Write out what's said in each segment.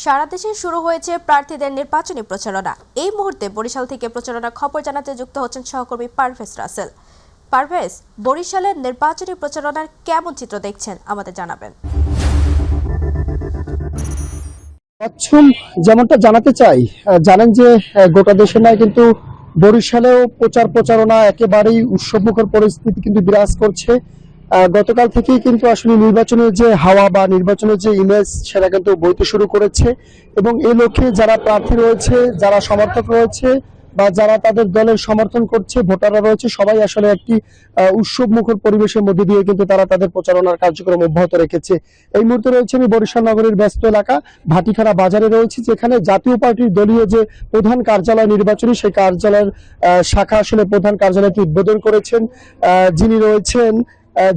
সারা দেশে শুরু হয়েছে প্রার্থীদের নির্বাচনী প্রচারণা। এই মুহূর্তে বরিশাল থেকে প্রচারণার খবর জানাতে যুক্ত হচ্ছেন সহকর্মী পারভেজ রাসেল। পারভেজ, বরিশালের নির্বাচনী প্রচারণার কেমন চিত্র দেখছেন আমাদের জানাবেন। যেমনটা জানাতে চাই, জানেন যে গোটা দেশে নয় কিন্তু বরিশালেও প্রচারণা একেবারেই উৎসবমুখর পরিস্থিতি কিন্তু বিরাজ করছে। গতকাল থেকেই কিন্তু আসলে নির্বাচনের যে হাওয়া বা নির্বাচনের যে ইমেজ সেটা কিন্তু বইতে শুরু করেছে এবং এই লক্ষ্যে যারা প্রার্থী রয়েছে, যারা সমর্থক রয়েছে বা যারা তাদের দলের সমর্থন করছে, ভোটাররা রয়েছে, সবাই আসলে একটি উৎসব মুখর পরিবেশের মধ্যে দিয়ে কিন্তু তারা তাদের প্রচারণার কার্যক্রম অব্যাহত রেখেছে। এই মুহূর্তে রয়েছে আমি বরিশাল নগরীর ব্যস্ত এলাকা ভাটিখানা বাজারে রয়েছে, যেখানে জাতীয় পার্টির দলীয় যে প্রধান কার্যালয় নির্বাচনী, সেই কার্যালয়ের শাখা আসলে প্রধান কার্যালয়টি উদ্বোধন করেছেন যিনি রয়েছেন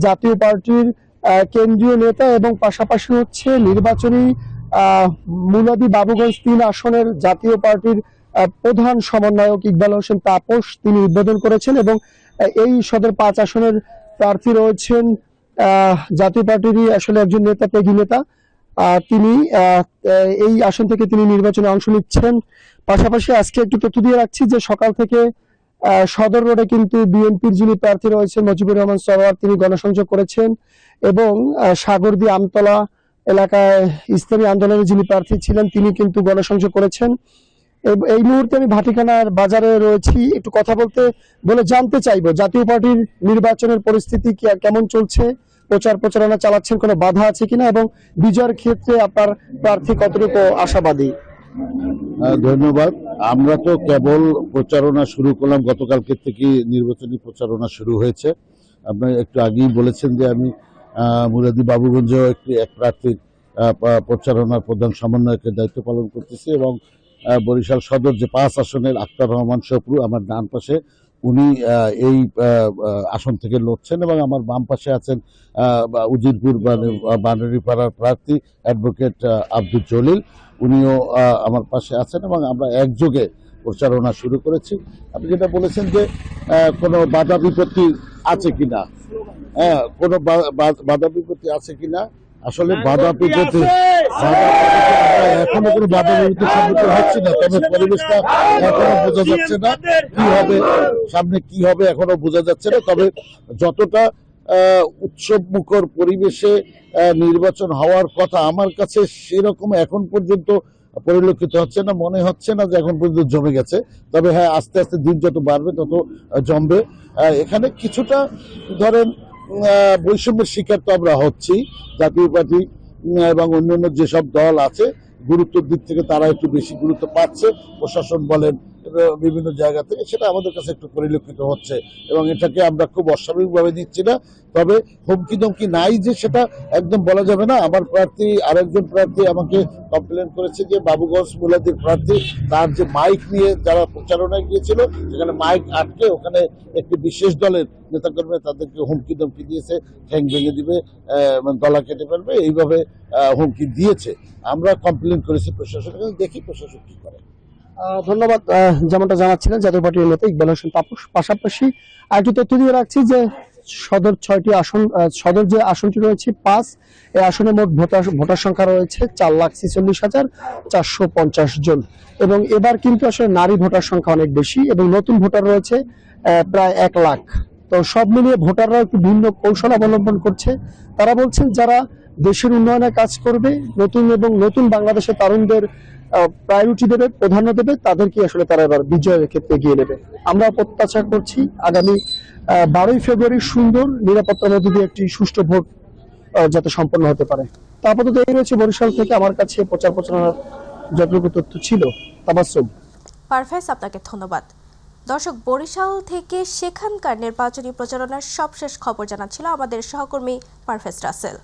জাতীয় পার্টির কেন্দ্রীয় নেতা এবং পাশাপাশি হচ্ছে নির্বাচনী মুলাদি বাবুগঞ্জ ৩ আসনের জাতীয় পার্টির প্রধান সমন্বয়ক ইকবাল হোসেন তাপস, তিনি উদ্বোধন করেছেন। এবং এই সদর ৫ আসনের প্রার্থী রয়েছেন জাতীয় পার্টিরই আসলে একজন নেতা, ত্যাগী নেতা, তিনি এই আসন থেকে তিনি নির্বাচনে অংশ নিচ্ছেন। পাশাপাশি আজকে একটু তথ্য দিয়ে রাখছি যে সকাল থেকে সদর রোডে কিন্তু বিএনপির যিনি প্রার্থী রয়েছেন মুজিবুর রহমান সরোয়ার, তিনি গণসংযোগ করেছেন এবং সাগরদী আমতলা এলাকায় ইসলামী আন্দোলনের যিনি প্রার্থী ছিলেন তিনি কিন্তু গণসংযোগ করেছেন। এই মুহূর্তে আমি ভাটিখানার বাজারে রয়েছি, একটু কথা বলে জানতে চাইবো জাতীয় পার্টির নির্বাচনের পরিস্থিতি কেমন চলছে, প্রচারণা চালাচ্ছেন, কোনো বাধা আছে কিনা এবং বিজয়ের ক্ষেত্রে আপনার প্রার্থী কতটুকু আশাবাদী? ধন্যবাদ। আমরা তো কেবল প্রচারণা শুরু করলাম, গতকালকে থেকে নির্বাচনী প্রচারণা শুরু হয়েছে। আপনি একটু আগেই বলেছেন যে আমি মুরাদি বাবুগঞ্জেও এক প্রার্থীর প্রচারণার প্রধান সমন্বয়কের দায়িত্ব পালন করতেছি এবং বরিশাল সদর যে ৫ আসনের আক্তার রহমান সপ্রু আমার ডান পাশে, উনি এই আসন থেকে লড়ছেন এবং আমার বাম পাশে আছেন উজিরপুর বানারীপাড়ার প্রার্থী অ্যাডভোকেট আব্দুল জলিল, উনিও আমার পাশে আছেন এবং আমরা একযোগে প্রচারণা শুরু করেছি। আপনি যেটা বলেছেন যে কোনো বাধা বিপত্তি আছে কিনা, কোনো বাধা বিপত্তি আছে কিনা, আসলে বাধা বিপত্তি এখনো কোনো বাধা বিপত্তির সম্মুখীন হচ্ছে না, তবে পরিবেশটা এখনো বোঝা যাচ্ছে না কি হবে, সামনে কি হবে এখনো বোঝা যাচ্ছে না। তবে যতটা উৎসব মুখর পরিবেশে নির্বাচন হওয়ার কথা আমার কাছে সেরকম এখন পর্যন্ত পরিলক্ষিত হচ্ছে না, মনে হচ্ছে না যে এখন পর্যন্ত জমে গেছে। তবে হ্যাঁ, আস্তে আস্তে দিন যত বাড়বে তত জমবে। এখানে কিছুটা ধরেন বৈষম্যের শিকার তো আমরা হচ্ছি। জাতীয় পার্টি এবং অন্যান্য যেসব দল আছে গুরুত্বের দিক থেকে তারা একটু বেশি গুরুত্ব পাচ্ছে, প্রশাসন বলেন বিভিন্ন জায়গা থেকে, সেটা আমাদের কাছে একটু পরিলক্ষিত হচ্ছে এবং এটাকে আমরা খুব অস্বাভাবিকভাবে নিচ্ছি না। তবে হুমকি দমকি নাই যে সেটা একদম বলা যাবে না। আমার প্রার্থী আরেকজন প্রার্থী আমাকে কমপ্লেন করেছে যে বাবুগঞ্জ মুলাদির প্রার্থী তার যে মাইক নিয়ে যারা প্রচারণায় গিয়েছিল সেখানে মাইক আটকে ওখানে একটি বিশেষ দলের নেতাকর্মীরা তাদেরকে হুমকি দমকি দিয়েছে, ঠ্যাং ভেঙে দিবে, গলা কেটে ফেলবে, এইভাবে হুমকি দিয়েছে। আমরা কমপ্লেন করেছি প্রশাসনের কাছে, দেখি প্রশাসন কি করে। ধন্যবাদ। যেমনটা জানাচ্ছিলেন জাতীয় পার্টির নেতা ইকবাল হোসেন তাপস। পাশাপাশি আরেকটি তথ্য দিয়ে রাখছি যে সদর ৬টি আসন, সদর যে আসনটি রয়েছে ৫, এই আসনে মোট ভোটার সংখ্যা রয়েছে ৪,৪৬,৪৫০ জন এবং এবার কিন্তু আসলে নারী ভোটার সংখ্যা অনেক বেশি এবং নতুন ভোটার রয়েছে প্রায় ১ লাখ। তো সব মিলিয়ে ভোটাররা একটু ভিন্ন কৌশল অবলম্বন করছে। তারা বলছেন যারা দেশের উন্নয়নে কাজ করবে, নতুন বাংলাদেশের তরুণদের প্রায়োরিটি দেবে, প্রাধান্য দেবে, তাদেরকে আসলে তারা এবার বিজয়ের ক্ষেত্রে এগিয়ে নেবে। আমরা প্রত্যাশা করছি আগামী ১২ই ফেব্রুয়ারি সুন্দর নিরাপত্তার মধ্যে দিয়ে একটি সুষ্ঠু ভোট যাতে সম্পন্ন হতে পারে। তা আপাতত এই রয়েছে বরিশাল থেকে আমার কাছে প্রচারণার যতটুকু তথ্য ছিল। তাবাসসুম। পারভেজ, আপনাকে ধন্যবাদ। দর্শক, বরিশাল থেকে সেখানকার নির্বাচনী প্রচারণার সবশেষ খবর জানাচ্ছিল আমাদের সহকর্মী পারভেজ রাসেল।